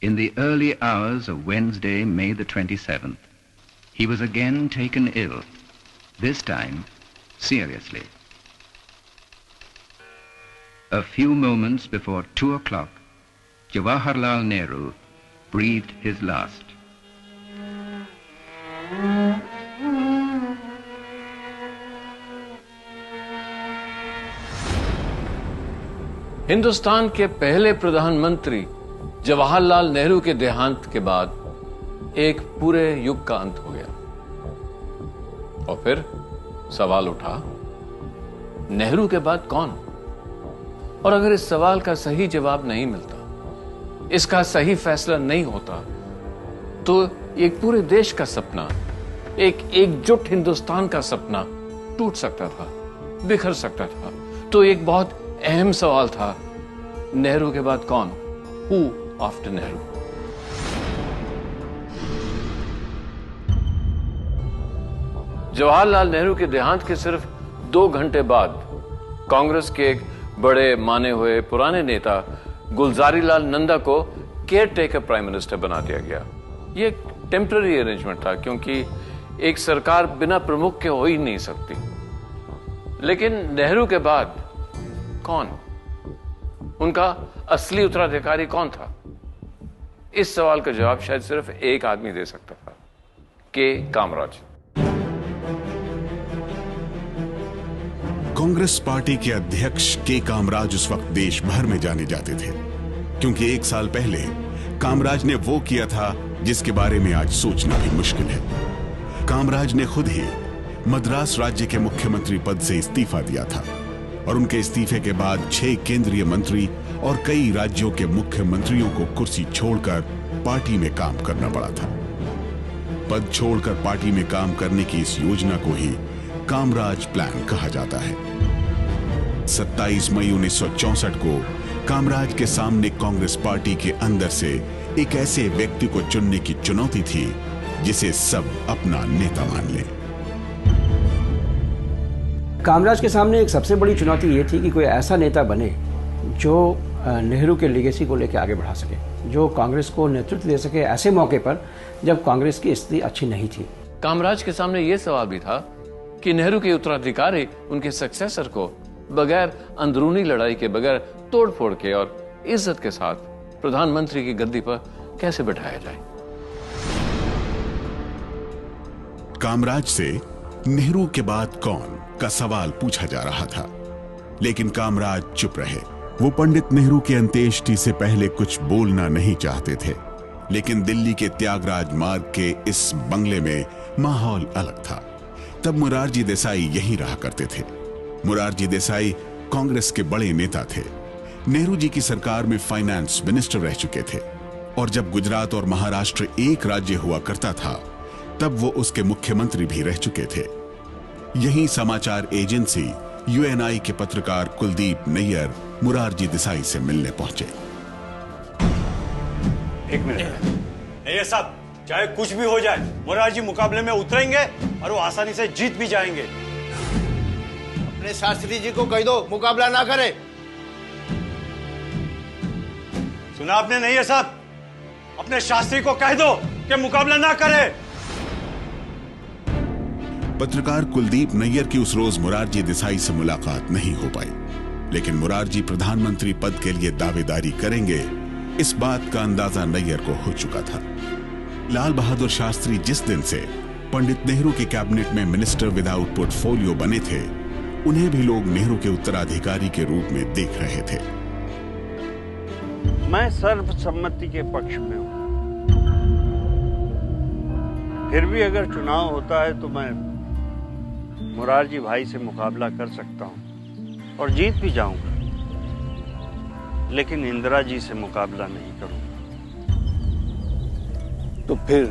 In the early hours of Wednesday, May the 27th, he was again taken ill, this time seriously. A few moments before 2 o'clock, Jawaharlal Nehru breathed his last. Hindustan के पहले प्रधानमंत्री जवाहरलाल नेहरू के देहांत के बाद एक पूरे युग का अंत हो गया। और फिर सवाल उठा, नेहरू के बाद कौन? और अगर इस सवाल का सही जवाब नहीं मिलता, इसका सही फैसला नहीं होता, तो एक पूरे देश का सपना, एक एकजुट हिंदुस्तान का सपना टूट सकता था, बिखर सकता था। तो एक बहुत अहम सवाल था, नेहरू के बाद कौन? Who after Nehru? जवाहरलाल नेहरू के देहांत के सिर्फ 2 घंटे बाद कांग्रेस के एक बड़े माने हुए पुराने नेता गुलजारी लाल नंदा को केयर टेकर प्राइम मिनिस्टर बना दिया गया। यह एक टेम्पररी अरेंजमेंट था, क्योंकि एक सरकार बिना प्रमुख के हो ही नहीं सकती। लेकिन नेहरू के बाद कौन? उनका असली उत्तराधिकारी कौन था? इस सवाल का जवाब शायद सिर्फ एक आदमी दे सकता था, के कामराज। कांग्रेस पार्टी के अध्यक्ष के कामराज उस वक्त देश भर में जाने जाते थे, क्योंकि 1 साल पहले कामराज ने वो किया था जिसके बारे में आज सोचना भी मुश्किल है। कामराज ने खुद ही मद्रास राज्य के मुख्यमंत्री पद से इस्तीफा दिया था, और उनके इस्तीफे के बाद 6 केंद्रीय मंत्री और कई राज्यों के मुख्यमंत्रियों को कुर्सी छोड़कर पार्टी में काम करना पड़ा था। पद छोड़कर पार्टी में काम करने की इस योजना को ही कामराज प्लान कहा जाता है। 27 मई 1964 को कामराज के सामने कांग्रेस पार्टी के अंदर से एक ऐसे व्यक्ति को चुनने की चुनौती थी जिसे सब अपना नेता मान ले। कामराज के सामने एक सबसे बड़ी चुनौती ये थी कि कोई ऐसा नेता बने जो नेहरू के लेगेसी को लेकर आगे बढ़ा सके, जो कांग्रेस को नेतृत्व दे सके ऐसे मौके पर जब कांग्रेस की स्थिति अच्छी नहीं थी। कामराज के सामने यह सवाल भी था कि नेहरू के उत्तराधिकारी, उनके सक्सेसर को बगैर अंदरूनी लड़ाई के, बगैर तोड़फोड़ के और इज्जत के साथ प्रधानमंत्री की गद्दी पर कैसे बैठाया जाए। कामराज से नेहरू के बाद कौन का सवाल पूछा जा रहा था, लेकिन कामराज चुप रहे। वो पंडित नेहरू के अंत्येष्टि से पहले कुछ बोलना नहीं चाहते थे, लेकिन दिल्ली के त्यागराज मार्ग के इस बंगले में माहौल अलग था। तब मोरारजी देसाई यहीं रहा करते थे। मोरारजी देसाई कांग्रेस के बड़े नेता थे। नेहरू जी की सरकार में फाइनेंस मिनिस्टर रह चुके थे, और जब गुजरात और महाराष्ट्र एक राज्य हुआ करता था, तब वो उसके मुख्यमंत्री भी रह चुके थे। यही समाचार एजेंसी यूएनआई के पत्रकार कुलदीप नैयर मोरारजी देसाई से मिलने पहुंचे। एक मिनट, नैयर साहब, चाहे कुछ भी हो जाए, मोरारजी मुकाबले में उतरेंगे और वो आसानी से जीत भी जाएंगे। अपने शास्त्री जी को कह दो मुकाबला ना करे। सुना आपने नैयर साहब? अपने शास्त्री को कह दो कि मुकाबला ना करे। पत्रकार कुलदीप नैयर की उस रोज मोरारजी देसाई से मुलाकात नहीं हो पाई, लेकिन मोरारजी प्रधानमंत्री पद के लिए दावेदारी करेंगे, इस बात का अंदाजा नैयर को हो चुका था। लाल बहादुर शास्त्री जिस दिन से पंडित नेहरू के कैबिनेट में मिनिस्टर विदाउट पोर्टफोलियो बने थे, उन्हें भी लोग नेहरू के उत्तराधिकारी के रूप में देख रहे थे। मैं सर्वसम्मति के पक्ष में हूं, फिर भी अगर चुनाव होता है तो मैं मोरारजी भाई से मुकाबला कर सकता हूं और जीत भी जाऊंगा, लेकिन इंदिरा जी से मुकाबला नहीं करूंगा। तो फिर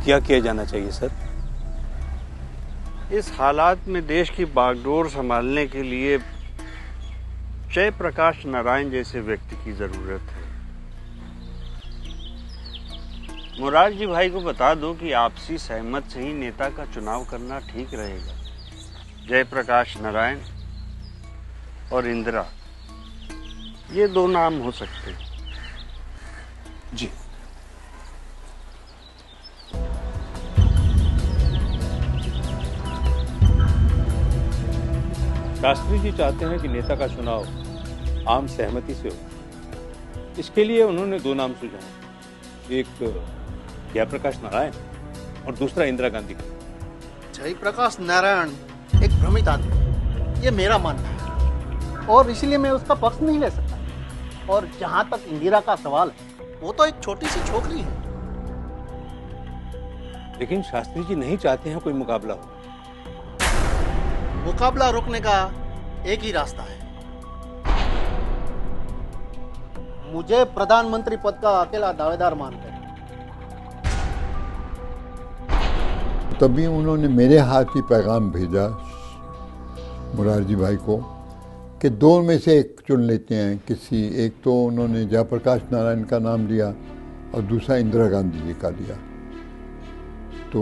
क्या किया जाना चाहिए सर? इस हालात में देश की बागडोर संभालने के लिए जयप्रकाश नारायण जैसे व्यक्ति की जरूरत है। मोरारजी भाई को बता दो कि आपसी सहमत से ही नेता का चुनाव करना ठीक रहेगा। जयप्रकाश नारायण और इंदिरा, ये 2 नाम हो सकते हैं। जी, शास्त्री जी चाहते हैं कि नेता का चुनाव आम सहमति से हो। इसके लिए उन्होंने 2 नाम सुझाए, एक जयप्रकाश नारायण और दूसरा इंदिरा गांधी। जयप्रकाश नारायण एक भ्रमित आदमी, ये मेरा मानना है, और इसीलिए मैं उसका पक्ष नहीं ले सकता। और जहां तक इंदिरा का सवाल है, वो तो एक छोटी सी छोकरी है। लेकिन शास्त्री जी नहीं चाहते हैं कोई मुकाबला हो। मुकाबला रोकने का एक ही रास्ता है, मुझे प्रधानमंत्री पद का अकेला दावेदार मानकर। तभी उन्होंने मेरे हाथ ही पैगाम भेजा मुरारजी भाई को कि 2 में से एक चुन लेते हैं किसी एक। तो उन्होंने जयप्रकाश नारायण का नाम लिया और दूसरा इंदिरा गांधी जी का लिया। तो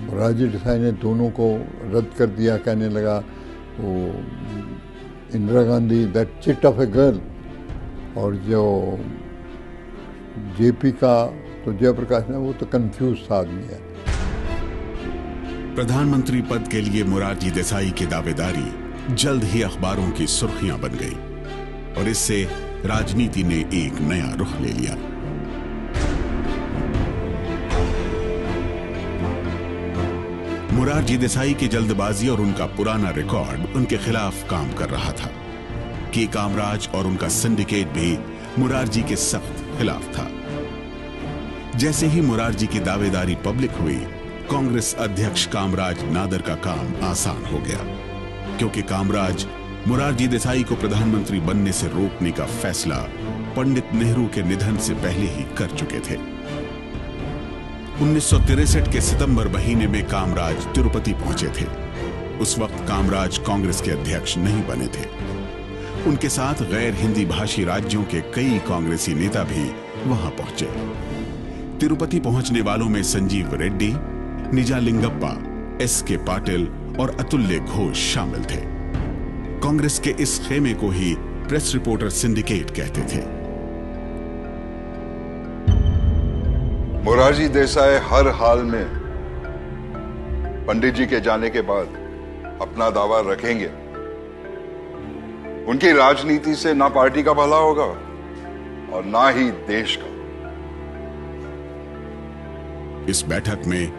मोरारजी देसाई ने दोनों को रद्द कर दिया, कहने लगा वो Indira Gandhi that chit of a girl, और जो जेपी का तो जयप्रकाश ने, वो तो कंफ्यूज आदमी है। प्रधानमंत्री पद के लिए मोरारजी देसाई की दावेदारी जल्द ही अखबारों की सुर्खियां बन गई और इससे राजनीति ने एक नया रुख ले लिया। मोरारजी देसाई की जल्दबाजी और उनका पुराना रिकॉर्ड उनके खिलाफ काम कर रहा था कि कामराज और उनका सिंडिकेट भी मोरारजी के सख्त खिलाफ था। जैसे ही मोरारजी की दावेदारी पब्लिक हुई, कांग्रेस अध्यक्ष कामराज नादर का काम आसान हो गया, क्योंकि कामराज मोरारजी देसाई को प्रधानमंत्री बनने से रोकने का फैसला पंडित नेहरू के निधन से पहले ही कर चुके थे। 1963 के सितंबर महीने में कामराज तिरुपति पहुंचे थे। उस वक्त कामराज कांग्रेस के अध्यक्ष नहीं बने थे। उनके साथ गैर हिंदी भाषी राज्यों के कई कांग्रेसी नेता भी वहां पहुंचे। तिरुपति पहुंचने वालों में संजीव रेड्डी, निजालिंगप्पा, एस.के. पाटिल और अतुल्य घोष शामिल थे। कांग्रेस के इस खेमे को ही प्रेस रिपोर्टर सिंडिकेट कहते थे। मोरारजी देसाई हर हाल में पंडित जी के जाने के बाद अपना दावा रखेंगे। उनकी राजनीति से ना पार्टी का भला होगा और ना ही देश का। इस बैठक में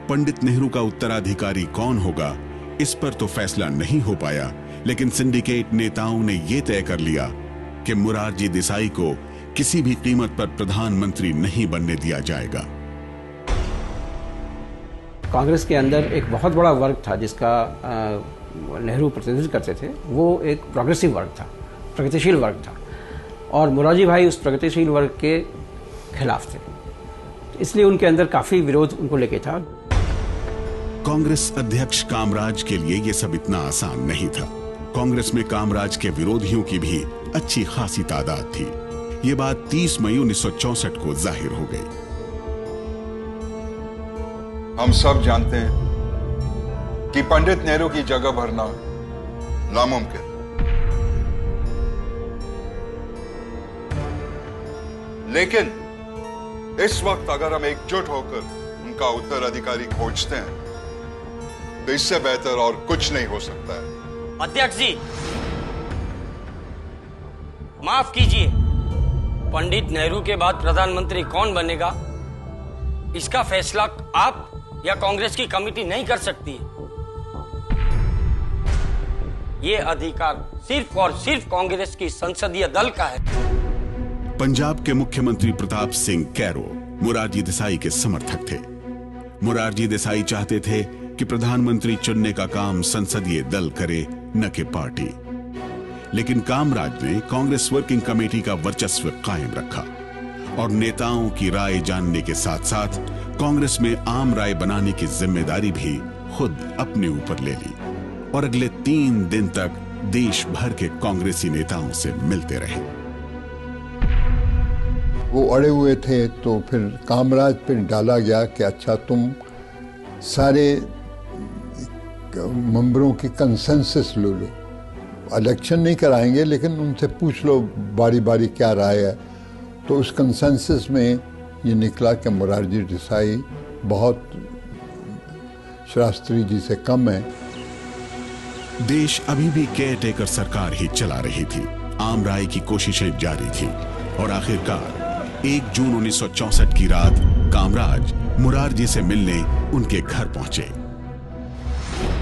पंडित नेहरू का उत्तराधिकारी कौन होगा, इस पर तो फैसला नहीं हो पाया, लेकिन सिंडिकेट नेताओं ने यह तय कर लिया कि मोरारजी देसाई को किसी भी कीमत पर प्रधानमंत्री नहीं बनने दिया जाएगा। कांग्रेस के अंदर एक बहुत बड़ा वर्ग था जिसका नेहरू प्रतिनिधित्व करते थे। वो एक प्रोग्रेसिव वर्ग था, प्रगतिशील वर्ग था, और मोरारजी भाई उस प्रगतिशील वर्ग के खिलाफ थे। इसलिए उनके अंदर काफी विरोध उनको लेके था। कांग्रेस अध्यक्ष कामराज के लिए यह सब इतना आसान नहीं था। कांग्रेस में कामराज के विरोधियों की भी अच्छी खासी तादाद थी। ये बात 30 मई 1964 को जाहिर हो गई। हम सब जानते हैं कि पंडित नेहरू की जगह भरना नामुमकिन। लेकिन इस वक्त अगर हम एकजुट होकर उनका उत्तराधिकारी खोजते हैं तो इससे बेहतर और कुछ नहीं हो सकता है। अध्यक्ष जी, माफ कीजिए, पंडित नेहरू के बाद प्रधानमंत्री कौन बनेगा, इसका फैसला आप या कांग्रेस की कमेटी नहीं कर सकती है। ये अधिकार सिर्फ और सिर्फ कांग्रेस की संसदीय दल का है। पंजाब के मुख्यमंत्री प्रताप सिंह कैरो मोरारजी देसाई के समर्थक थे। मोरारजी देसाई चाहते थे कि प्रधानमंत्री चुनने का काम संसदीय दल करे, न कि पार्टी। लेकिन कामराज ने कांग्रेस वर्किंग कमेटी का वर्चस्व कायम रखा और नेताओं की राय जानने के साथ साथ कांग्रेस में आम राय बनाने की जिम्मेदारी भी खुद अपने ऊपर ले ली और अगले 3 दिन तक देश भर के कांग्रेसी नेताओं से मिलते रहे। वो अड़े हुए थे, तो फिर कामराज पर डाला गया कि अच्छा तुम सारे मेंबरों की कंसेंसस लो, इलेक्शन नहीं कराएंगे लेकिन उनसे पूछ लो बारी बारी क्या राय है। तो उस कंसेंसस में ये निकला कि मोरारजी देसाई बहुत शास्त्री जी से कम है। देश अभी भी केयर टेकर सरकार ही चला रही थी। आम राय की कोशिशें जारी थी और आखिरकार 1 जून 1964 की रात कामराज मुरारजी से मिलने उनके घर पहुंचे।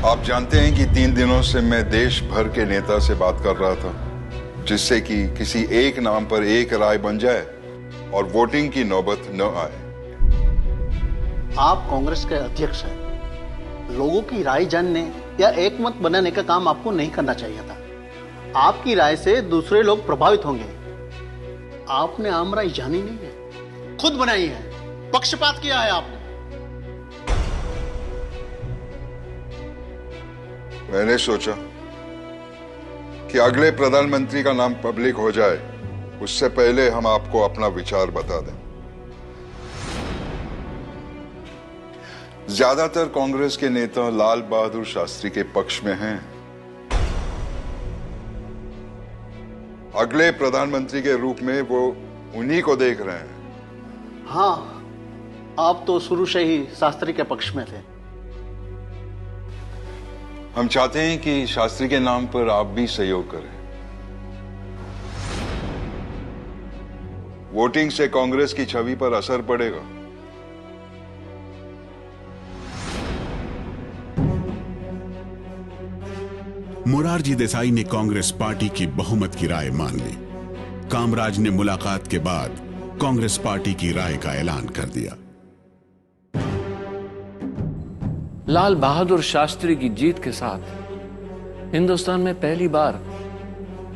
आप जानते हैं कि 3 दिनों से मैं देश भर के नेता से बात कर रहा था, जिससे कि किसी एक नाम पर एक राय बन जाए और वोटिंग की नौबत न आए। आप कांग्रेस के अध्यक्ष हैं। लोगों की राय जानने या एकमत बनाने का काम आपको नहीं करना चाहिए था। आपकी राय से दूसरे लोग प्रभावित होंगे। आपने आम राय जानी नहीं है, खुद बनाई है, पक्षपात किया है आपने। मैंने सोचा कि अगले प्रधानमंत्री का नाम पब्लिक हो जाए, उससे पहले हम आपको अपना विचार बता दें। ज्यादातर कांग्रेस के नेता लाल बहादुर शास्त्री के पक्ष में हैं। अगले प्रधानमंत्री के रूप में वो उन्हीं को देख रहे हैं। हाँ, आप तो शुरू से ही शास्त्री के पक्ष में थे। हम चाहते हैं कि शास्त्री के नाम पर आप भी सहयोग करें। वोटिंग से कांग्रेस की छवि पर असर पड़ेगा। मुरारजी देसाई ने कांग्रेस पार्टी की बहुमत की राय मान ली। कामराज ने मुलाकात के बाद कांग्रेस पार्टी की राय का ऐलान कर दिया। लाल बहादुर शास्त्री की जीत के साथ हिंदुस्तान में पहली बार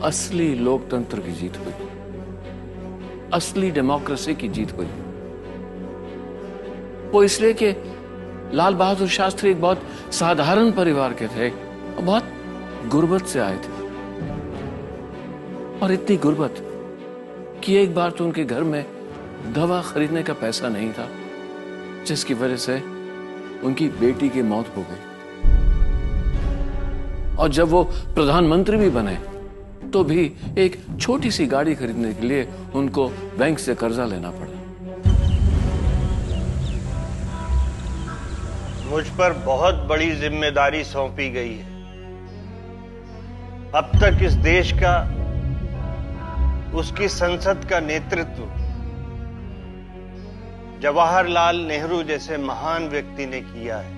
असली लोकतंत्र की जीत हुई, असली डेमोक्रेसी की जीत हुई। वो इसलिए कि लाल बहादुर शास्त्री एक बहुत साधारण परिवार के थे और बहुत गुर्बत से आए थे, और इतनी गुर्बत कि एक बार तो उनके घर में दवा खरीदने का पैसा नहीं था, जिसकी वजह से उनकी बेटी की मौत हो गई। और जब वो प्रधानमंत्री भी बने तो भी एक छोटी सी गाड़ी खरीदने के लिए उनको बैंक से कर्जा लेना पड़ा। मुझ पर बहुत बड़ी जिम्मेदारी सौंपी गई है। अब तक इस देश का, उसकी संसद का नेतृत्व जवाहरलाल नेहरू जैसे महान व्यक्ति ने किया है।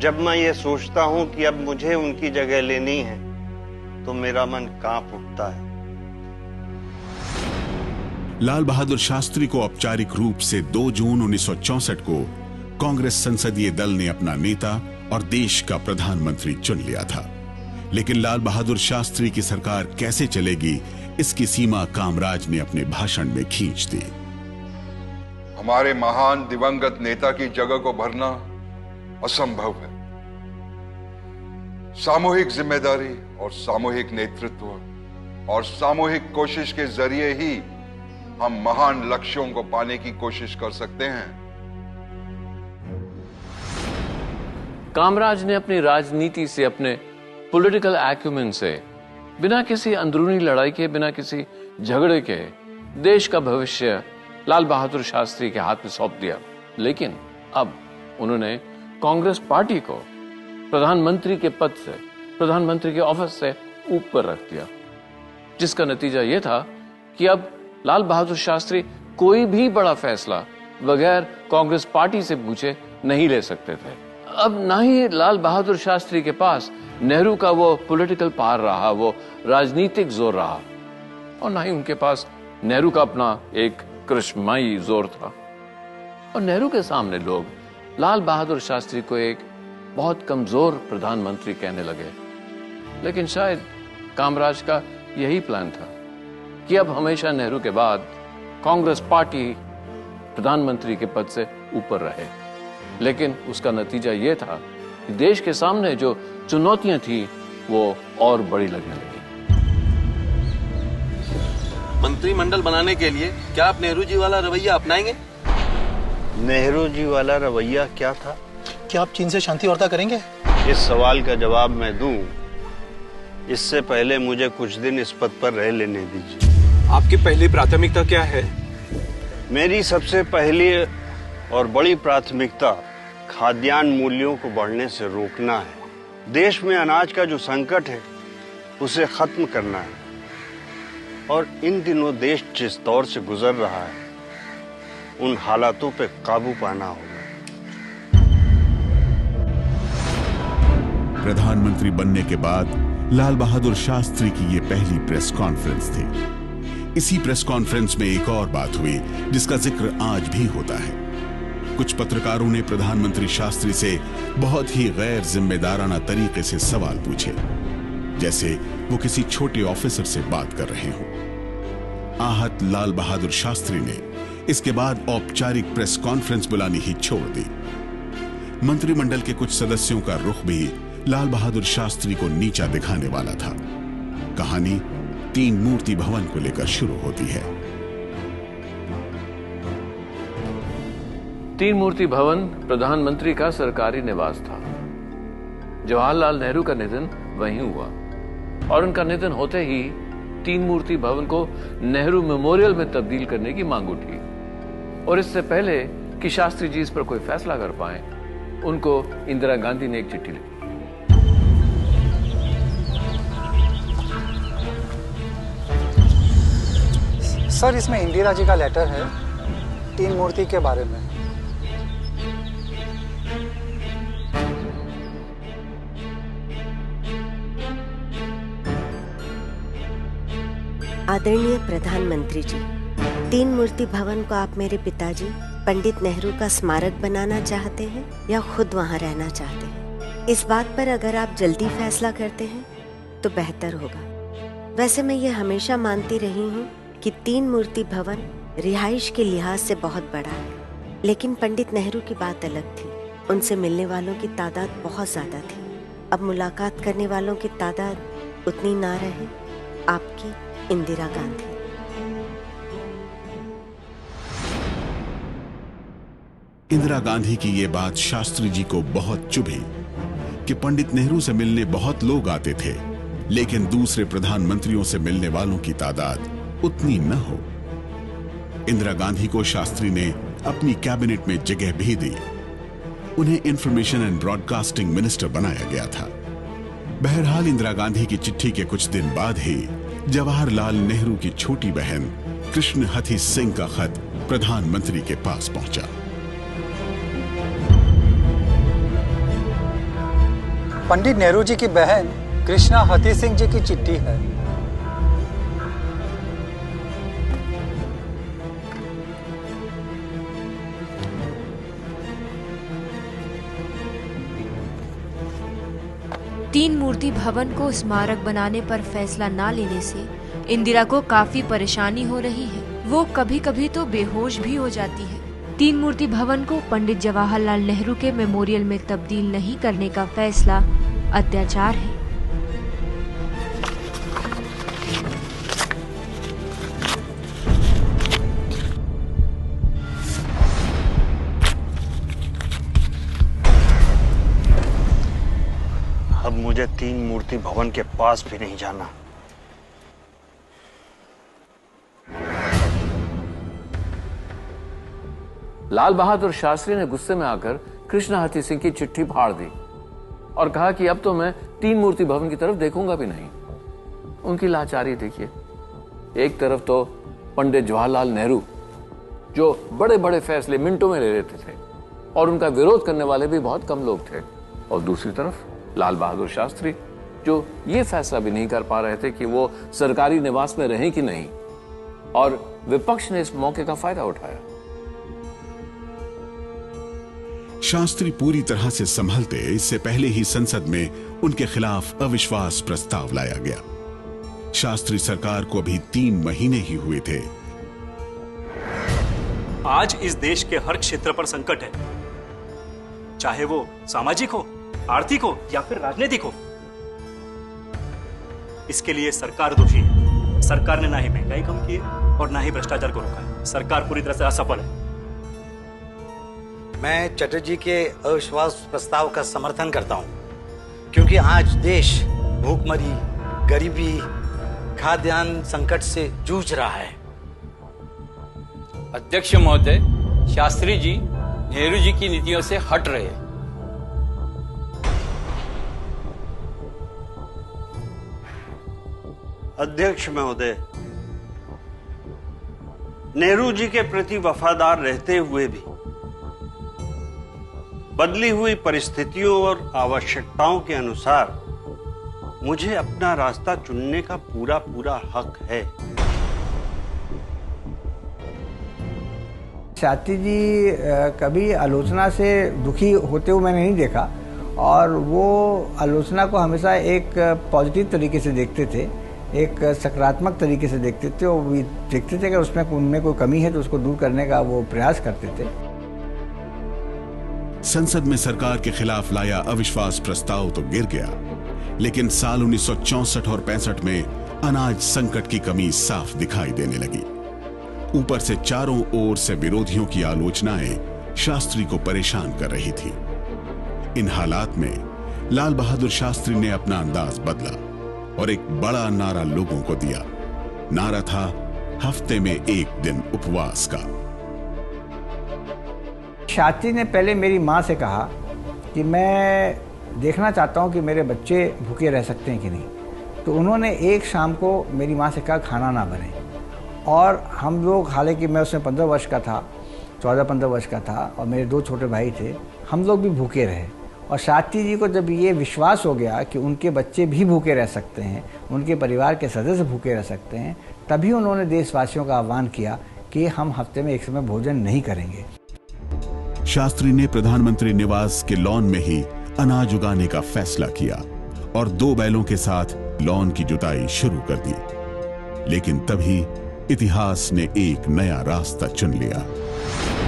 जब मैं ये सोचता हूं कि अब मुझे उनकी जगह लेनी है तो मेरा मन कांप उठता है। लाल बहादुर शास्त्री को औपचारिक रूप से 2 जून 1964 को कांग्रेस संसदीय दल ने अपना नेता और देश का प्रधानमंत्री चुन लिया था। लेकिन लाल बहादुर शास्त्री की सरकार कैसे चलेगी, इसकी सीमा कामराज ने अपने भाषण में खींच दी। हमारे महान दिवंगत नेता की जगह को भरना असंभव है। सामूहिक जिम्मेदारी और सामूहिक नेतृत्व और सामूहिक कोशिश के जरिए ही हम महान लक्ष्यों को पाने की कोशिश कर सकते हैं। कामराज ने अपनी राजनीति से, अपने पॉलिटिकल एक्यूमेन से, बिना किसी अंदरूनी लड़ाई के, बिना किसी झगड़े के देश का भविष्य लाल बहादुर शास्त्री के हाथ में सौंप दिया। लेकिन अब उन्होंने कांग्रेस पार्टी को प्रधानमंत्री के पद से, प्रधानमंत्री के ऑफिस से ऊपर रख दिया, जिसका नतीजा यह था कि अब लाल बहादुर शास्त्री कोई भी बड़ा फैसला बगैर कांग्रेस पार्टी से पूछे नहीं ले सकते थे। अब ना ही लाल बहादुर शास्त्री के पास नेहरू का वो पॉलिटिकल पावर रहा, वो राजनीतिक जोर रहा, और ना ही उनके पास नेहरू का अपना एक करिश्माई जोर था। और नेहरू के सामने लोग लाल बहादुर शास्त्री को एक बहुत कमजोर प्रधानमंत्री कहने लगे। लेकिन शायद कामराज का यही प्लान था कि अब हमेशा नेहरू के बाद कांग्रेस पार्टी प्रधानमंत्री के पद से ऊपर रहे। लेकिन उसका नतीजा यह था कि देश के सामने जो चुनौतियां थी वो और बड़ी लगने लगी। मंत्रिमंडल बनाने के लिए क्या आप नेहरू जी वाला रवैया अपनाएंगे? नेहरू जी वाला रवैया क्या था? क्या आप चीन से शांति वार्ता करेंगे? इस सवाल का जवाब मैं दूं, इससे पहले मुझे कुछ दिन इस पद पर रह लेने दीजिए। आपकी पहली प्राथमिकता क्या है? मेरी सबसे पहली और बड़ी प्राथमिकता खाद्यान्न मूल्यों को बढ़ने से रोकना है। देश में अनाज का जो संकट है उसे खत्म करना है। और इन दिनों देश जिस दौर से गुजर रहा है उन हालातों पे काबू पाना होगा। प्रधानमंत्री बनने के बाद लाल बहादुर शास्त्री की ये पहली प्रेस कॉन्फ्रेंस थी। इसी प्रेस कॉन्फ्रेंस में एक और बात हुई जिसका जिक्र आज भी होता है। कुछ पत्रकारों ने प्रधानमंत्री शास्त्री से बहुत ही गैर जिम्मेदाराना तरीके से सवाल पूछे, जैसे वो किसी छोटे ऑफिसर से बात कर रहे हों। आहत लाल बहादुर शास्त्री ने इसके बाद औपचारिक प्रेस कॉन्फ्रेंस बुलानी ही छोड़ दी। मंत्रिमंडल के कुछ सदस्यों का रुख भी लाल बहादुर शास्त्री को नीचा दिखाने वाला था। कहानी 3 मूर्ति भवन को लेकर शुरू होती है। 3 मूर्ति भवन प्रधानमंत्री का सरकारी निवास था। जवाहरलाल नेहरू का निधन वहीं हुआ और उनका निधन होते ही 3 मूर्ति भवन को नेहरू मेमोरियल में तब्दील करने की मांग उठी। और इससे पहले कि शास्त्री जी इस पर कोई फैसला कर पाए, उनको इंदिरा गांधी ने एक चिट्ठी लिखी। सर, इसमें इंदिरा जी का लेटर है 3 मूर्ति के बारे में। आदरणीय प्रधानमंत्री जी, 3 मूर्ति भवन को आप मेरे पिताजी पंडित नेहरू का स्मारक बनाना चाहते हैं या खुद वहां रहना चाहते हैं? इस बात पर अगर आप जल्दी फैसला करते हैं तो बेहतर होगा। वैसे मैं ये हमेशा मानती रही हूँ कि 3 मूर्ति भवन रिहाइश के लिहाज से बहुत बड़ा है, लेकिन पंडित नेहरू की बात अलग थी। उनसे मिलने वालों की तादाद बहुत ज्यादा थी। अब मुलाकात करने वालों की तादाद उतनी ना रहे। आपकी इंदिरा गांधी। इंदिरा गांधी की ये बात शास्त्री जी को बहुत चुभी कि पंडित नेहरू से मिलने बहुत लोग आते थे, लेकिन दूसरे प्रधानमंत्रियों से मिलने वालों की तादाद उतनी न हो। इंदिरा गांधी को शास्त्री ने अपनी कैबिनेट में जगह भी दी। उन्हें इंफॉर्मेशन एंड ब्रॉडकास्टिंग मिनिस्टर बनाया गया था। बहरहाल इंदिरा गांधी की चिट्ठी के कुछ दिन बाद ही जवाहरलाल नेहरू की छोटी बहन कृष्ण हथी सिंह का खत प्रधानमंत्री के पास पहुंचा। पंडित नेहरू जी की बहन कृष्णा हथी सिंह जी की चिट्ठी है। तीन मूर्ति भवन को स्मारक बनाने पर फैसला ना लेने से इंदिरा को काफी परेशानी हो रही है। वो कभी कभी तो बेहोश भी हो जाती है। 3 मूर्ति भवन को पंडित जवाहरलाल नेहरू के मेमोरियल में तब्दील नहीं करने का फैसला अत्याचार है। अब मुझे 3 मूर्ति भवन के पास भी नहीं जाना। लाल बहादुर शास्त्री ने गुस्से में आकर कृष्ण हथी सिंह की चिट्ठी फाड़ दी और कहा कि अब तो मैं 3 मूर्ति भवन की तरफ देखूंगा भी नहीं। उनकी लाचारी देखिए। एक तरफ तो पंडित जवाहरलाल नेहरू जो बड़े बड़े फैसले मिनटों में ले लेते थे और उनका विरोध करने वाले भी बहुत कम लोग थे, और दूसरी तरफ लाल बहादुर शास्त्री जो ये फैसला भी नहीं कर पा रहे थे कि वो सरकारी निवास में रहें कि नहीं, और विपक्ष ने इस मौके का फायदा उठाया। शास्त्री पूरी तरह से संभलते इससे पहले ही संसद में उनके खिलाफ अविश्वास प्रस्ताव लाया गया। शास्त्री सरकार को अभी 3 महीने ही हुए थे। आज इस देश के हर क्षेत्र पर संकट है, चाहे वो सामाजिक हो, आर्थिक हो या फिर राजनीतिक हो। इसके लिए सरकार दोषी है। सरकार ने ना ही महंगाई कम की है और ना ही भ्रष्टाचार को रोका है। सरकार पूरी तरह से असफल है। मैं चटर्जी के अविश्वास प्रस्ताव का समर्थन करता हूं, क्योंकि आज देश भूखमरी, गरीबी, खाद्यान्न संकट से जूझ रहा है। अध्यक्ष महोदय, शास्त्री जी नेहरू जी की नीतियों से हट रहे हैं। अध्यक्ष महोदय, नेहरू जी के प्रति वफादार रहते हुए भी बदली हुई परिस्थितियों और आवश्यकताओं के अनुसार मुझे अपना रास्ता चुनने का पूरा पूरा हक है। शास्त्री जी कभी आलोचना से दुखी होते हुए मैंने नहीं देखा, और वो आलोचना को हमेशा एक पॉजिटिव तरीके से देखते थे, एक सकारात्मक तरीके से देखते थे, और भी देखते थे कि उसमें उनमें कोई कमी है तो उसको दूर करने का वो प्रयास करते थे। संसद में सरकार के खिलाफ लाया अविश्वास प्रस्ताव तो गिर गया, लेकिन साल 1964 और 65 में अनाज संकट की कमी साफ दिखाई देने लगी। ऊपर से चारों ओर से विरोधियों की आलोचनाएं शास्त्री को परेशान कर रही थी। इन हालात में लाल बहादुर शास्त्री ने अपना अंदाज बदला और एक बड़ा नारा लोगों को दिया। नारा था हफ्ते में एक दिन उपवास का। शास्त्री ने पहले मेरी माँ से कहा कि मैं देखना चाहता हूँ कि मेरे बच्चे भूखे रह सकते हैं कि नहीं। तो उन्होंने एक शाम को मेरी माँ से कहा खाना ना बने, और हम लोग, हालांकि मैं उसमें 15 वर्ष का था, 14-15 वर्ष का था, और मेरे 2 छोटे भाई थे, हम लोग भी भूखे रहे। और शास्त्री जी को जब ये विश्वास हो गया कि उनके बच्चे भी भूखे रह सकते हैं, उनके परिवार के सदस्य भूखे रह सकते हैं, तभी उन्होंने देशवासियों का आह्वान किया कि हम हफ्ते में एक समय भोजन नहीं करेंगे। शास्त्री ने प्रधानमंत्री निवास के लॉन में ही अनाज उगाने का फैसला किया और 2 बैलों के साथ लॉन की जुताई शुरू कर दी। लेकिन तभी इतिहास ने एक नया रास्ता चुन लिया।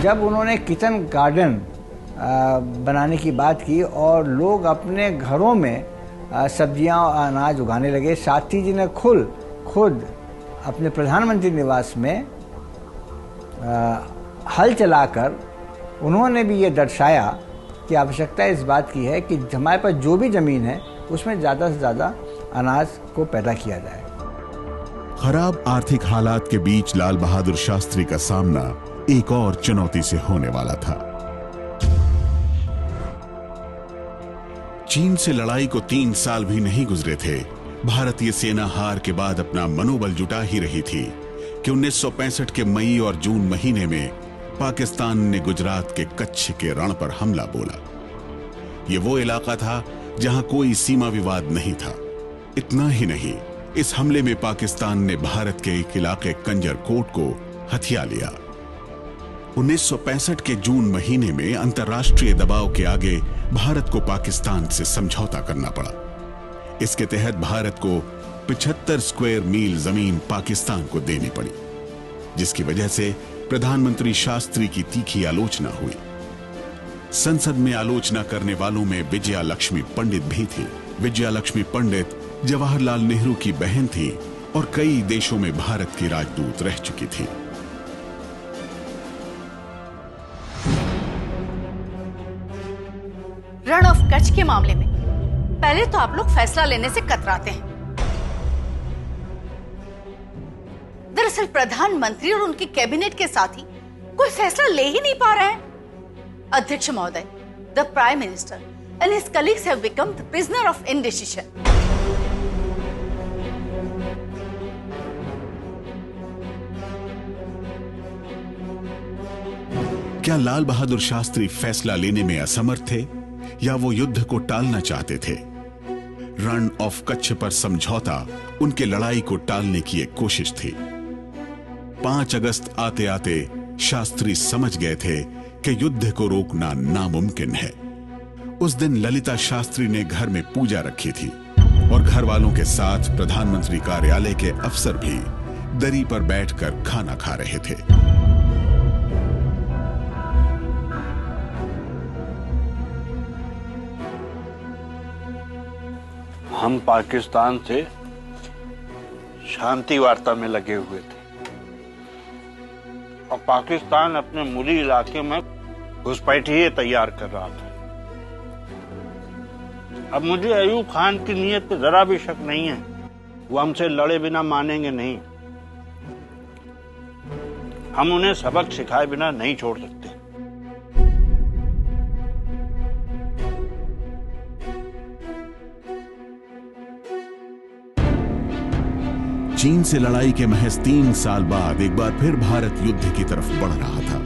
जब उन्होंने किचन गार्डन बनाने की बात की और लोग अपने घरों में सब्जियां और अनाज उगाने लगे, शास्त्री जी ने खुद अपने प्रधानमंत्री निवास में हल चलाकर उन्होंने भी ये दर्शाया कि आवश्यकता इस बात की है कि हमारे पास जो भी ज़मीन है उसमें ज़्यादा से ज़्यादा अनाज को पैदा किया जाए। खराब आर्थिक हालात के बीच लाल बहादुर शास्त्री का सामना एक और चुनौती से होने वाला था। चीन से लड़ाई को 3 साल भी नहीं गुजरे थे, भारतीय सेना हार के बाद अपना मनोबल जुटा ही रही थी कि 1965 के मई और जून महीने में पाकिस्तान ने गुजरात के कच्छ के रण पर हमला बोला। यह वो इलाका था जहां कोई सीमा विवाद नहीं था। इतना ही नहीं, इस हमले में पाकिस्तान ने भारत के एक इलाके कंजर कोट को हथिया लिया। 1965 के जून महीने में अंतर्राष्ट्रीय दबाव के आगे भारत को पाकिस्तान से समझौता करना पड़ा। इसके तहत भारत को 75 स्क्वायर मील जमीन पाकिस्तान को देनी पड़ी, जिसकी वजह से प्रधानमंत्री शास्त्री की तीखी आलोचना हुई। संसद में आलोचना करने वालों में विजया लक्ष्मी पंडित भी थी। विजया लक्ष्मी पंडित जवाहरलाल नेहरू की बहन थी और कई देशों में भारत की राजदूत रह चुकी थी। रण ऑफ कच्छ के मामले में पहले तो आप लोग फैसला लेने से कतराते हैं। दरअसल प्रधानमंत्री और उनके कैबिनेट के साथ ही कोई फैसला ले ही नहीं पा रहे हैं। अध्यक्ष महोदय, the prime minister and his colleagues have become the prisoner of indecision. क्या लाल बहादुर शास्त्री फैसला लेने में असमर्थ थे या वो युद्ध को टालना चाहते थे? रण ऑफ कच्छ पर समझौता उनके लड़ाई को टालने की एक कोशिश थी। 5 अगस्त आते आते शास्त्री समझ गए थे कि युद्ध को रोकना नामुमकिन है। उस दिन ललिता शास्त्री ने घर में पूजा रखी थी और घर वालों के साथ प्रधानमंत्री कार्यालय के अफसर भी दरी पर बैठकर खाना खा रहे थे। हम पाकिस्तान से शांति वार्ता में लगे हुए थे और पाकिस्तान अपने मुरी इलाके में घुसपैठिए तैयार कर रहा था। अब मुझे अयूब खान की नीयत पे जरा भी शक नहीं है। वो हमसे लड़े बिना मानेंगे नहीं। हम उन्हें सबक सिखाए बिना नहीं छोड़ सकते। चीन से लड़ाई के महज 3 साल बाद एक बार फिर भारत युद्ध की तरफ बढ़ रहा था।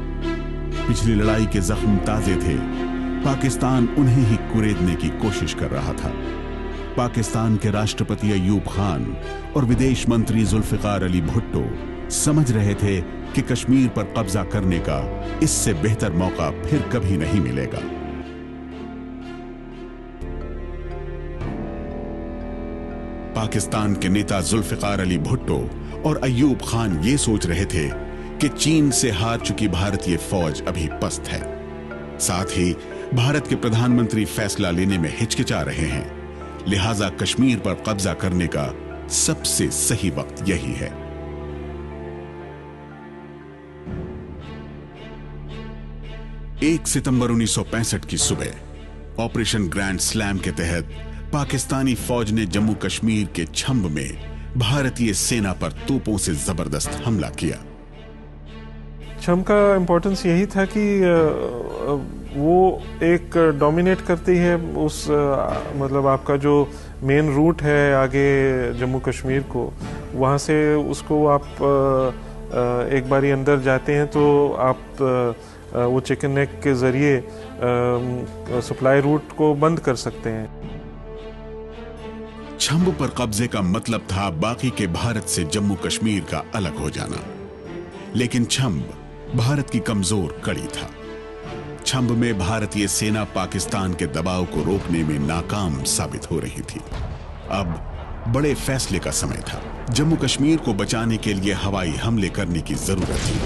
पिछली लड़ाई के जख्म ताजे थे, पाकिस्तान उन्हें ही कुरेदने की कोशिश कर रहा था। पाकिस्तान के राष्ट्रपति अय्यूब खान और विदेश मंत्री जुल्फिकार अली भुट्टो समझ रहे थे कि कश्मीर पर कब्जा करने का इससे बेहतर मौका फिर कभी नहीं मिलेगा। पाकिस्तान के नेता जुल्फिकार अली भुट्टो और अय्यूब खान ये सोच रहे थे कि चीन से हार चुकी भारतीय फौज अभी पस्त है। साथ ही भारत के प्रधानमंत्री फैसला लेने में हिचकिचा रहे हैं, लिहाजा कश्मीर पर कब्जा करने का सबसे सही वक्त यही है। एक सितंबर 1965 की सुबह ऑपरेशन ग्रैंड स्लैम के तहत पाकिस्तानी फौज ने जम्मू कश्मीर के छंब में भारतीय सेना पर तोपों से जबरदस्त हमला किया। छंब का इंपॉर्टेंस यही था कि वो एक डोमिनेट करती है उस मतलब आपका जो मेन रूट है आगे जम्मू कश्मीर को, वहाँ से उसको आप एक बारी अंदर जाते हैं तो आप वो चिकन नेक के जरिए सप्लाई रूट को बंद कर सकते हैं। छंब पर कब्जे का मतलब था बाकी के भारत से जम्मू कश्मीर का अलग हो जाना, लेकिन छंब भारत की कमजोर कड़ी था। छंब में भारतीय सेना पाकिस्तान के दबाव को रोकने में नाकाम साबित हो रही थी। अब बड़े फैसले का समय था। जम्मू कश्मीर को बचाने के लिए हवाई हमले करने की जरूरत थी।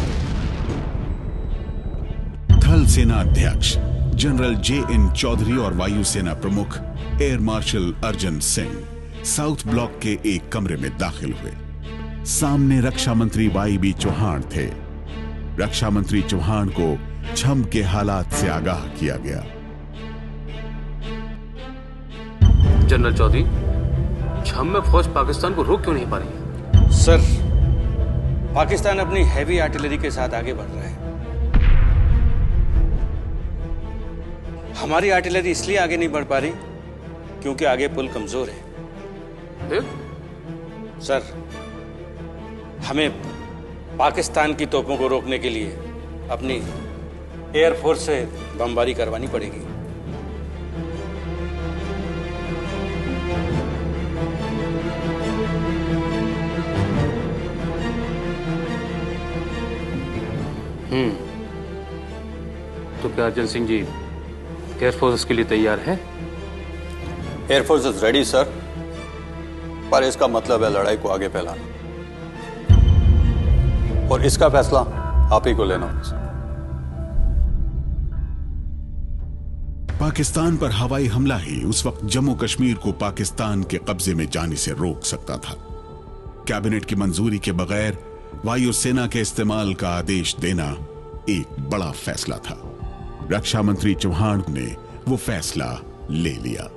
थल सेना अध्यक्ष जनरल J.N. चौधरी और वायुसेना प्रमुख air marshal Arjan Singh south block के एक कमरे में दाखिल हुए। सामने रक्षा मंत्री Y.B. चौहान थे। रक्षा मंत्री चौहान को छंब के हालात से आगाह किया गया। जनरल चौधरी, छंब में फौज पाकिस्तान को रोक क्यों नहीं पा रही है? सर, पाकिस्तान अपनी हैवी आर्टिलरी के साथ आगे बढ़ रहा है। हमारी आर्टिलरी इसलिए आगे नहीं बढ़ पा रही क्योंकि आगे पुल कमजोर है। सर, हमें पाकिस्तान की तोपों को रोकने के लिए अपनी एयरफोर्स से बमबारी करवानी पड़ेगी। तो क्या अर्जन सिंह जी एयरफोर्स इसके लिए तैयार है? एयरफोर्स इज रेडी सर, पर इसका मतलब है लड़ाई को आगे फैलाना, और इसका फैसला आप ही को लेना होगा। पाकिस्तान पर हवाई हमला ही उस वक्त जम्मू कश्मीर को पाकिस्तान के कब्जे में जाने से रोक सकता था। कैबिनेट की मंजूरी के बगैर वायुसेना के इस्तेमाल का आदेश देना एक बड़ा फैसला था। रक्षा मंत्री चौहान ने वो फैसला ले लिया।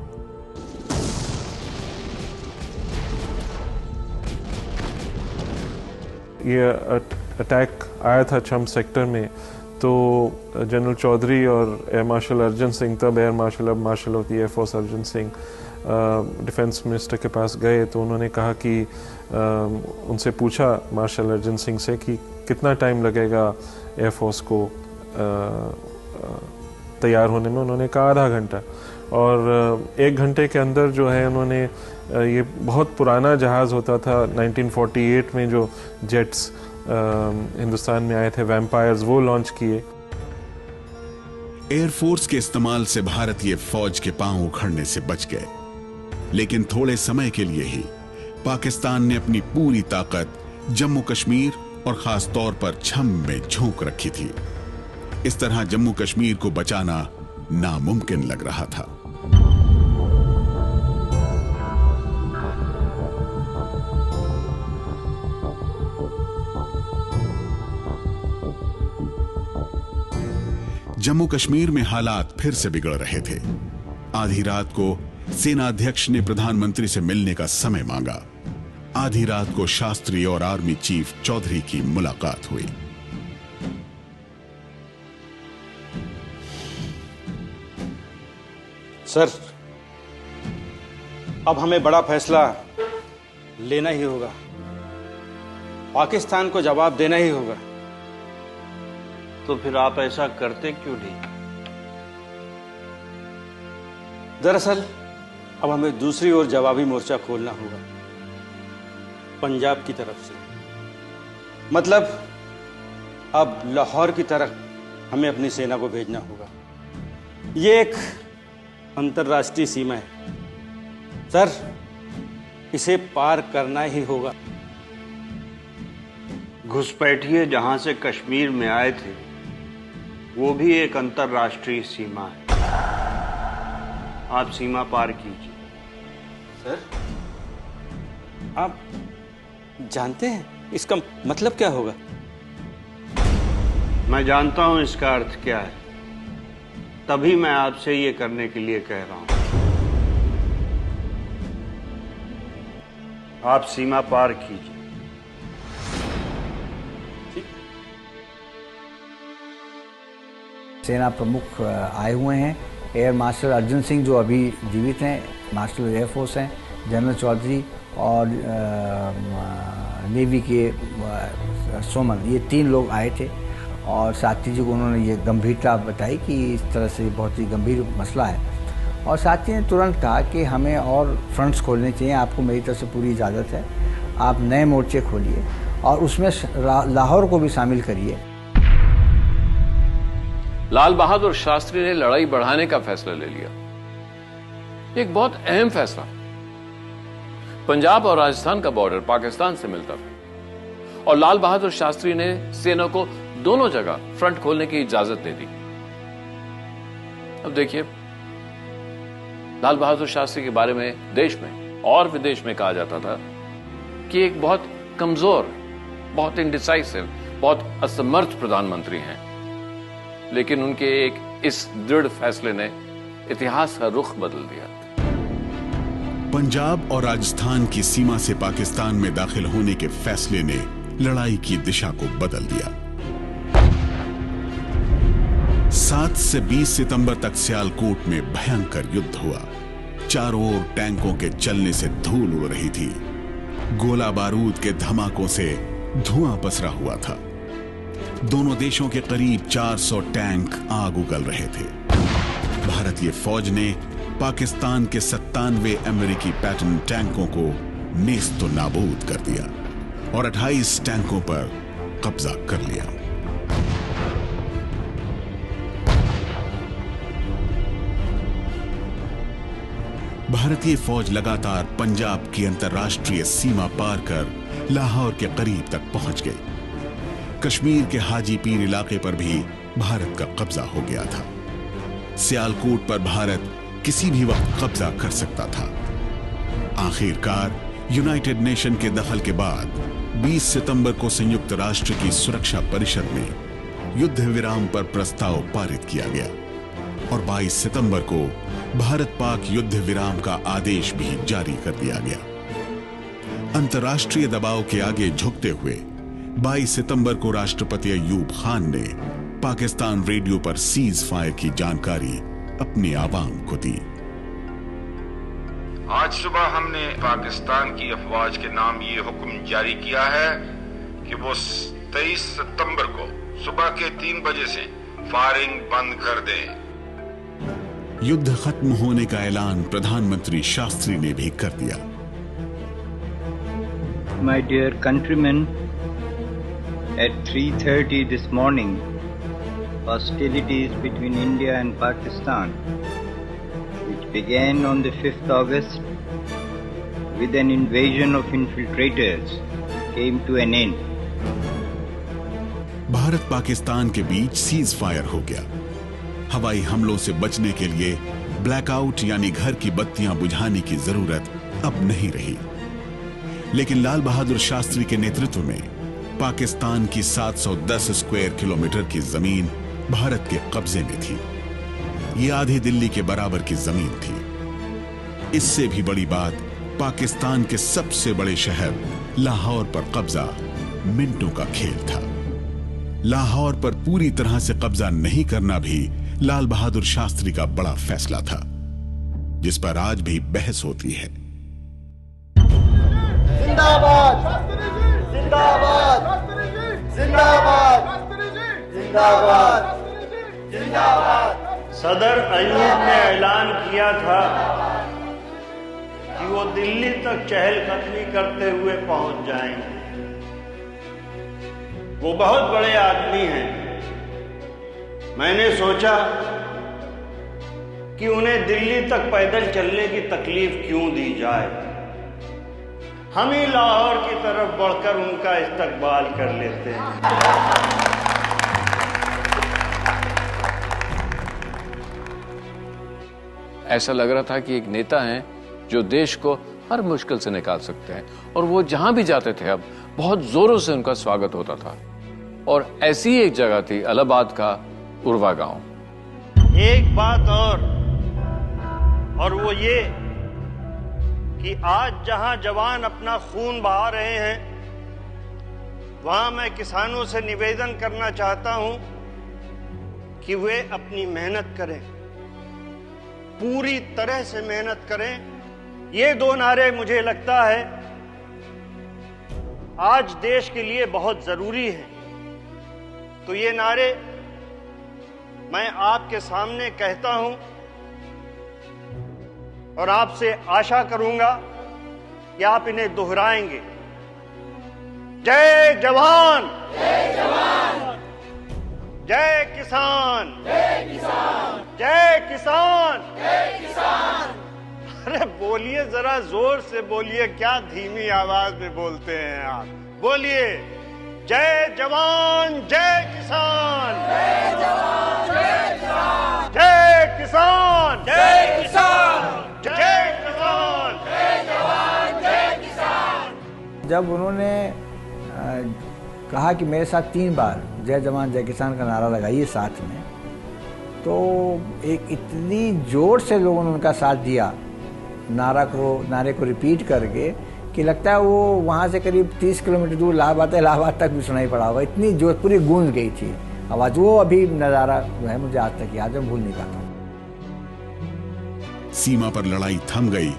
ये अटैक आया था छंब सेक्टर में, तो जनरल चौधरी और एयर मार्शल अर्जन सिंह, तब एयर मार्शल अब marshal of the air force Arjan Singh, defence minister के पास गए तो उन्होंने कहा कि उनसे पूछा मार्शल अर्जन सिंह से कि कितना टाइम लगेगा एयरफोर्स को तैयार होने में। उन्होंने कहा आधा घंटा, और 1 घंटे के अंदर जो है उन्होंने ये बहुत पुराना जहाज़ होता था 1948 में जो जेट्स हिंदुस्तान में आए थे, वैम्पायर्स, वो लॉन्च किए। एयरफोर्स के इस्तेमाल से भारतीय फौज के पांव उखड़ने से बच गए, लेकिन थोड़े समय के लिए ही पाकिस्तान ने अपनी पूरी ताकत जम्मू कश्मीर और खास तौर पर छंब में झोंक रखी थी। इस तरह जम्मू कश्मीर को बचाना नामुमकिन लग रहा था। जम्मू कश्मीर में हालात फिर से बिगड़ रहे थे। आधी रात को सेना अध्यक्ष ने प्रधानमंत्री से मिलने का समय मांगा। आधी रात को शास्त्री और आर्मी चीफ चौधरी की मुलाकात हुई। सर, अब हमें बड़ा फैसला लेना ही होगा। पाकिस्तान को जवाब देना ही होगा। तो फिर आप ऐसा करते क्यों नहीं? दरअसल अब हमें दूसरी ओर जवाबी मोर्चा खोलना होगा, पंजाब की तरफ से। मतलब अब लाहौर की तरफ हमें अपनी सेना को भेजना होगा। ये एक अंतर्राष्ट्रीय सीमा है सर, इसे पार करना ही होगा। घुसपैठिए जहां से कश्मीर में आए थे वो भी एक अंतर्राष्ट्रीय सीमा है। आप सीमा पार कीजिए। सर आप जानते हैं इसका मतलब क्या होगा? मैं जानता हूं इसका अर्थ क्या है, तभी मैं आपसे ये करने के लिए कह रहा हूं। आप सीमा पार कीजिए। सेना प्रमुख आए हुए हैं। एयर मार्शल अर्जुन सिंह जो अभी जीवित हैं, मार्शल एयरफोर्स हैं, जनरल चौधरी और नेवी के सोमन, ये 3 लोग आए थे। और साथी जी को उन्होंने ये गंभीरता बताई कि इस तरह से बहुत ही गंभीर मसला है। और साथी ने तुरंत कहा कि हमें और फ्रंट्स खोलने चाहिए, आपको मेरी तरफ से पूरी इजाज़त है, आप नए मोर्चे खोलिए और उसमें लाहौर को भी शामिल करिए। लाल बहादुर शास्त्री ने लड़ाई बढ़ाने का फैसला ले लिया। एक बहुत अहम फैसला। पंजाब और राजस्थान का बॉर्डर पाकिस्तान से मिलता था और लाल बहादुर शास्त्री ने सेना को दोनों जगह फ्रंट खोलने की इजाजत दे दी। अब देखिए, लाल बहादुर शास्त्री के बारे में देश में और विदेश में कहा जाता था कि एक बहुत कमजोर, बहुत इंडिसाइसिव, बहुत असमर्थ प्रधानमंत्री हैं। लेकिन उनके एक इस दृढ़ फैसले ने इतिहास का रुख बदल दिया। पंजाब और राजस्थान की सीमा से पाकिस्तान में दाखिल होने के फैसले ने लड़ाई की दिशा को बदल दिया। 7 से 20 सितंबर तक सियालकोट में भयंकर युद्ध हुआ। चारों ओर टैंकों के चलने से धूल उड़ रही थी। गोला बारूद के धमाकों से धुआं पसरा हुआ था। दोनों देशों के करीब 400 टैंक आग उगल रहे थे। भारतीय फौज ने पाकिस्तान के 97 अमेरिकी पैटर्न टैंकों को नेस्तो नाबूद कर दिया और 28 टैंकों पर कब्जा कर लिया। भारतीय फौज लगातार पंजाब की अंतर्राष्ट्रीय सीमा पार कर लाहौर के करीब तक पहुंच गई। कश्मीर के हाजी पीर इलाके पर भी भारत का कब्जा हो गया था। सियालकोट पर भारत किसी भी वक्त कब्जा कर सकता था। आखिरकार यूनाइटेड नेशन के दखल के बाद 20 सितंबर को संयुक्त राष्ट्र की सुरक्षा परिषद में युद्ध विराम पर प्रस्ताव पारित किया गया और 22 सितंबर को भारत पाक युद्ध विराम का आदेश भी जारी कर दिया गया। अंतर्राष्ट्रीय दबाव के आगे झुकते हुए 22 सितंबर को राष्ट्रपति अय्यूब खान ने पाकिस्तान रेडियो पर सीज फायर की जानकारी अपनी आवाम को दी। आज सुबह हमने पाकिस्तान की अफवाज के नाम ये हुक्म जारी किया है कि वो 23 सितंबर को सुबह के 3 बजे से फायरिंग बंद कर दें। युद्ध खत्म होने का ऐलान प्रधानमंत्री शास्त्री ने भी कर दिया। My dear countrymen, at 3:30 this morning, hostilities between India and Pakistan, which began on the 5th August with an invasion of infiltrators, came to an end. Bharat Pakistan के बीच सीज फायर हो गया। हवाई हमलों से बचने के लिए ब्लैकआउट यानी घर की बत्तियां बुझाने की जरूरत अब नहीं रही। लेकिन लाल बहादुर शास्त्री के नेतृत्व में पाकिस्तान की 710 स्क्वायर किलोमीटर की जमीन भारत के कब्जे में थी। ये आधी दिल्ली के बराबर की जमीन थी। इससे भी बड़ी बात, पाकिस्तान के सबसे बड़े शहर लाहौर पर कब्जा मिनटों का खेल था। लाहौर पर पूरी तरह से कब्जा नहीं करना भी लाल बहादुर शास्त्री का बड़ा फैसला था, जिस पर आज भी बहस होती है। जिंदाबाद, जिंदाबाद। सदर अयूब ने ऐलान किया था कि वो दिल्ली तक चहलकदमी करते हुए पहुंच जाएंगे। वो बहुत बड़े आदमी हैं। मैंने सोचा कि उन्हें दिल्ली तक पैदल चलने की तकलीफ क्यों दी जाए, हम ही लाहौर की तरफ बढ़कर उनका इस्तकबाल कर लेते हैं। ऐसा लग रहा था कि एक नेता हैं जो देश को हर मुश्किल से निकाल सकते हैं, और वो जहां भी जाते थे अब बहुत जोरों से उनका स्वागत होता था। और ऐसी ही एक जगह थी इलाहाबाद का उर्वा गांव। एक बात और वो ये कि आज जहां जवान अपना खून बहा रहे हैं, वहां मैं किसानों से निवेदन करना चाहता हूं कि वे अपनी मेहनत करें, पूरी तरह से मेहनत करें। ये दो नारे मुझे लगता है आज देश के लिए बहुत जरूरी है। तो ये नारे मैं आपके सामने कहता हूं और आपसे आशा करूंगा कि आप इन्हें दोहराएंगे। जय जवान, जय जवान, जय किसान, जय किसान, जय किसान, जय किसान। अरे बोलिए, जरा जोर से बोलिए, क्या धीमी आवाज में बोलते हैं आप। बोलिए, जय जवान, जय किसान, जय जवान, जय किसान, जय किसान, जय किसान, जय किसान, जय जवान, जय किसान। जब उन्होंने कहा कि मेरे साथ 3 बार जय जवान जय किसान का नारा लगाइए साथ में, तो एक इतनी जोर से लोगों ने उनका साथ दिया नारे को रिपीट करके कि लगता है वो वहाँ से करीब 30 किलोमीटर दूर इलाहाबाद तक भी सुनाई पड़ा होगा। इतनी जोर पूरी गूंज गई थी आवाज़। वो अभी नज़ारा जो है मुझे आज तक याद है, भूल नहीं पाता। सीमा पर लड़ाई थम गई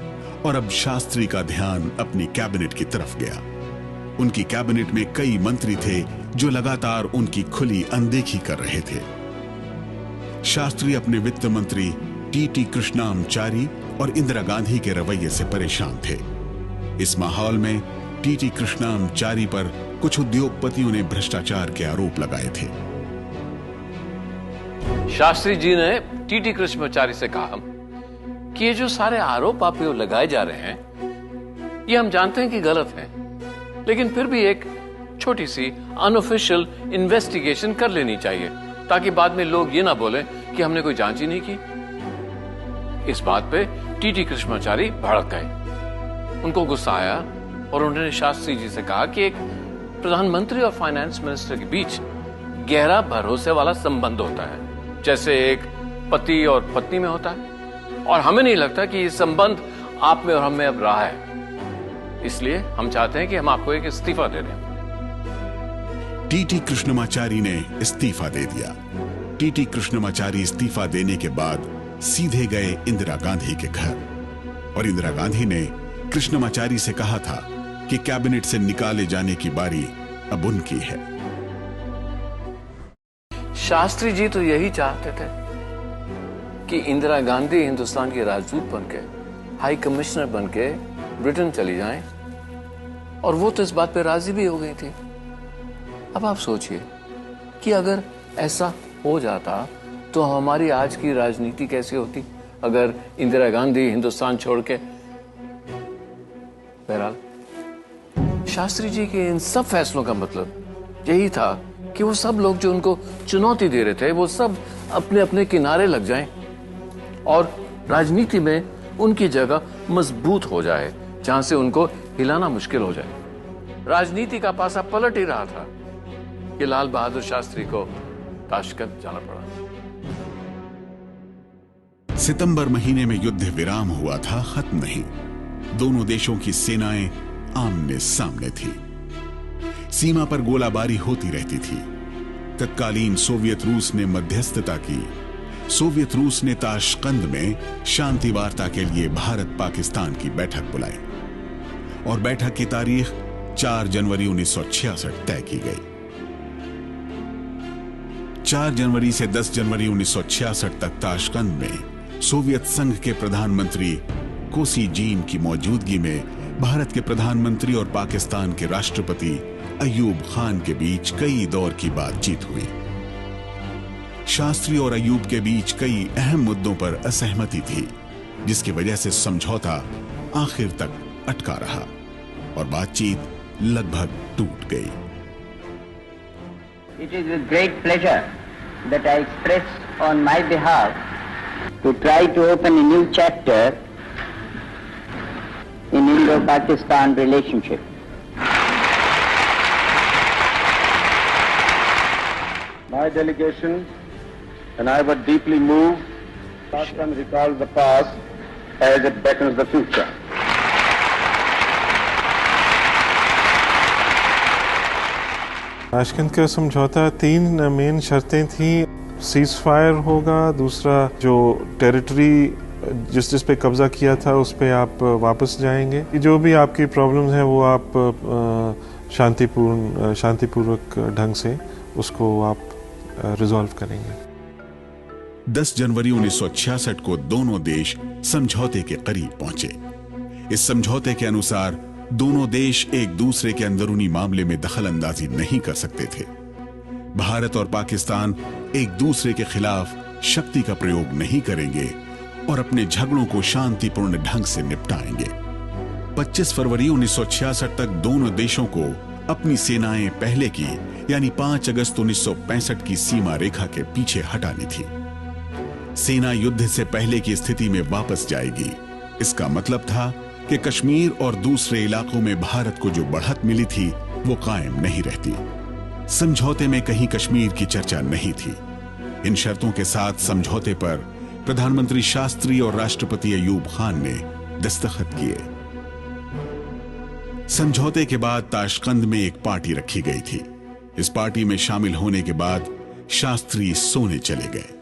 और अब शास्त्री का ध्यान अपनी कैबिनेट की तरफ गया। उनकी कैबिनेट में कई मंत्री थे जो लगातार उनकी खुली अनदेखी कर रहे थे। शास्त्री अपने वित्त मंत्री टी कृष्णामचारी और इंदिरा गांधी के रवैये से परेशान थे। इस माहौल में टी कृष्णामचारी पर कुछ उद्योगपतियों ने भ्रष्टाचार के आरोप लगाए थे। शास्त्री जी ने टी कृष्णामचारी से कहा कि ये जो सारे आरोप आप पे लगाए जा रहे हैं, ये हम जानते हैं कि गलत हैं, लेकिन फिर भी एक छोटी सी अनऑफिशियल इन्वेस्टिगेशन कर लेनी चाहिए, ताकि बाद में लोग ये ना बोलें कि हमने कोई जांच ही नहीं की। इस बात पे टी कृष्णामचारी भड़क गए। उनको गुस्सा आया और उन्होंने शास्त्री जी से कहा कि एक प्रधानमंत्री और फाइनेंस मिनिस्टर के बीच गहरा भरोसे वाला संबंध होता है, जैसे एक पति और पत्नी में होता है, और हमें नहीं लगता कि ये संबंध आप में और हम में अब रहा है। इसलिए हम चाहते हैं कि हम आपको एक इस्तीफा दे दें। टी कृष्णामचारी ने इस्तीफा दे दिया। टी कृष्णामचारी इस्तीफा देने के बाद सीधे गए इंदिरा गांधी के घर, और इंदिरा गांधी ने कृष्णामचारी से कहा था कि कैबिनेट से निकाले जाने की बारी अब उनकी है। शास्त्री जी तो यही चाहते थे कि इंदिरा गांधी हिंदुस्तान की राजदूत बनके, हाई कमिश्नर बनके ब्रिटेन चली जाएं, और वो तो इस बात पे राजी भी हो गई थी। अब आप सोचिए कि अगर ऐसा हो जाता तो हमारी आज की राजनीति कैसी होती, अगर इंदिरा गांधी हिंदुस्तान छोड़ के। बहरहाल शास्त्री जी के इन सब फैसलों का मतलब यही था कि वो सब लोग जो उनको चुनौती दे रहे थे, वो सब अपने अपने किनारे लग जाएं और राजनीति में उनकी जगह मजबूत हो जाए, जहां से उनको हिलाना मुश्किल हो जाए। राजनीति का पासा पलट ही रहा था कि लाल बहादुर शास्त्री को ताशकंद जाना पड़ा। सितंबर महीने में युद्ध विराम हुआ था, खत्म नहीं। दोनों देशों की सेनाएं आमने सामने थी। सीमा पर गोलाबारी होती रहती थी। तत्कालीन सोवियत रूस ने मध्यस्थता की। सोवियत रूस ने ताशकंद में शांति वार्ता के लिए भारत पाकिस्तान की बैठक बुलाई, और बैठक की तारीख 4 जनवरी 1966 तय की गई। 4 जनवरी से 10 जनवरी 1966 तक ताशकंद में सोवियत संघ के प्रधानमंत्री कोसिजीन की मौजूदगी में भारत के प्रधानमंत्री और पाकिस्तान के राष्ट्रपति अयूब खान के बीच कई दौर की बातचीत हुई। शास्त्री और अयूब के बीच कई अहम मुद्दों पर असहमति थी, जिसकी वजह से समझौता आखिर तक अटका रहा और बातचीत लगभग टूट गई। It is with great pleasure that I express on my behalf to try to open a new chapter in Indo-Pakistan relationship. My delegation and I were deeply moved. Pakistan recalls the past as it beckons the future. Tashkent का समझौता 3 main शर्तें थी। Cease fire होगा, दूसरा जो territory जिस पे कब्जा किया था उस पे आप वापस जाएंगे, जो भी आपकी प्रॉब्लम्स हैं वो आप शांतिपूर्वक ढंग से उसको आप रिजॉल्व करेंगे। 10 जनवरी 1966 को दोनों देश समझौते के करीब पहुंचे। इस समझौते के अनुसार दोनों देश एक दूसरे के अंदरूनी मामले में दखल अंदाजी नहीं कर सकते थे। भारत और पाकिस्तान एक दूसरे के खिलाफ शक्ति का प्रयोग नहीं करेंगे और अपने झगड़ों को शांतिपूर्ण ढंग से निपटाएंगे। 25 फरवरी 1966 तक दोनों देशों को अपनी सेनाएं पहले की यानी 5 अगस्त 1965 की सीमा रेखा के पीछे हटानी थी। सेना युद्ध से पहले की स्थिति में वापस जाएगी। इसका मतलब था कि कश्मीर और दूसरे इलाकों में भारत को जो बढ़त मिली थी वो कायम नहीं रहती। समझौते में कहीं कश्मीर की चर्चा नहीं थी। इन शर्तों के साथ समझौते पर प्रधानमंत्री शास्त्री और राष्ट्रपति अयूब खान ने दस्तखत किए। समझौते के बाद ताशकंद में एक पार्टी रखी गई थी। इस पार्टी में शामिल होने के बाद शास्त्री सोने चले गए।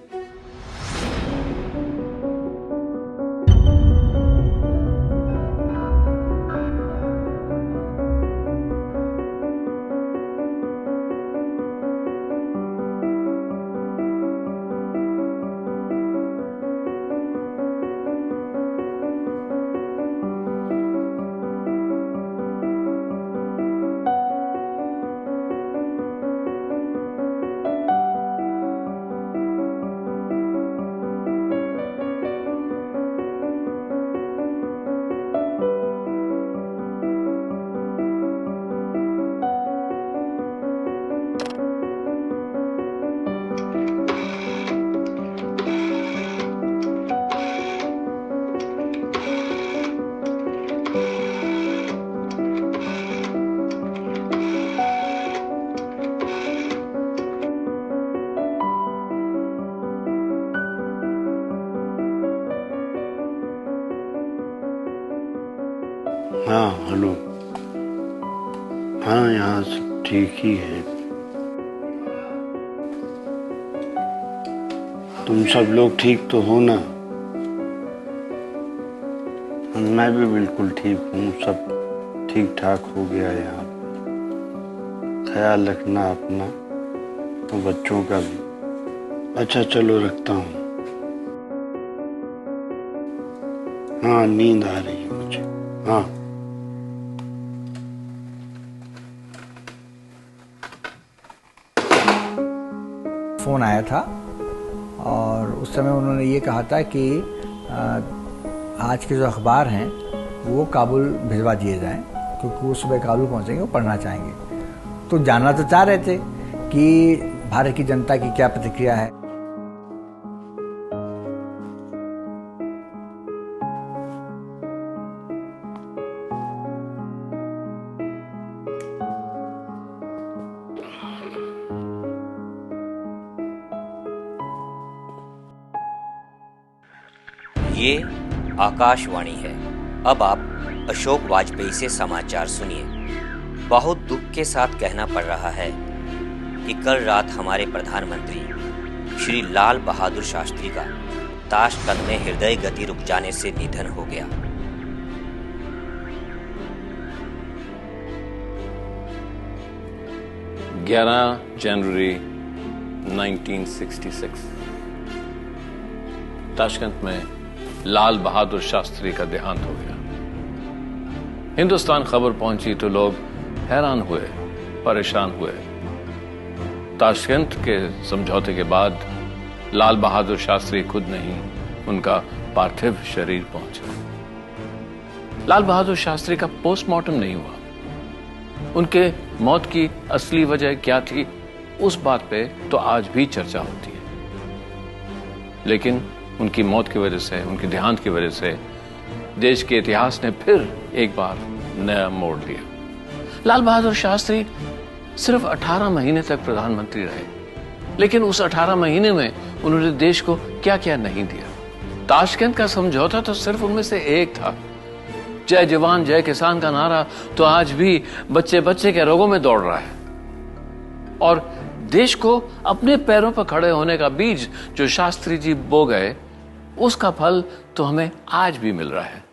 हाँ हेलो, हाँ यहाँ सब ठीक ही है। तुम सब लोग ठीक तो हो ना? मैं भी बिल्कुल ठीक हूँ, सब ठीक ठाक हो गया है यहाँ। ख्याल रखना अपना और बच्चों का भी। अच्छा चलो रखता हूँ। हाँ नींद आ रही है मुझे। हाँ फ़ोन आया था और उस समय उन्होंने ये कहा था कि आज के जो अखबार हैं वो काबुल भिजवा दिए जाएं, क्योंकि वो सुबह काबुल पहुंचेंगे, वो पढ़ना चाहेंगे। तो जानना तो चाह रहे थे कि भारत की जनता की क्या प्रतिक्रिया है। ये आकाशवाणी है। अब आप अशोक वाजपेयी से समाचार सुनिए। बहुत दुख के साथ कहना पड़ रहा है कि कल रात हमारे प्रधानमंत्री श्री लाल बहादुर शास्त्री का ताशकंद में हृदय गति रुक जाने से निधन हो गया। ग्यारह जनवरी 1966 ताशकंद में लाल बहादुर शास्त्री का देहांत हो गया। हिंदुस्तान खबर पहुंची तो लोग हैरान हुए, परेशान हुए। ताशकंद के समझौते के बाद लाल बहादुर शास्त्री खुद नहीं, उनका पार्थिव शरीर पहुंचा। लाल बहादुर शास्त्री का पोस्टमार्टम नहीं हुआ। उनके मौत की असली वजह क्या थी, उस बात पे तो आज भी चर्चा होती है। लेकिन उनकी मौत की वजह से, उनके देहांत की वजह से देश के इतिहास ने फिर एक बार नया मोड़ लिया। लाल बहादुर शास्त्री सिर्फ 18 महीने तक प्रधानमंत्री रहे, लेकिन उस 18 महीने में उन्होंने देश को क्या क्या नहीं दिया। ताशकंद का समझौता तो सिर्फ उनमें से एक था। जय जवान जय किसान का नारा तो आज भी बच्चे बच्चे के रगों में दौड़ रहा है। और देश को अपने पैरों पर खड़े होने का बीज जो शास्त्री जी बो गए, उसका फल तो हमें आज भी मिल रहा है।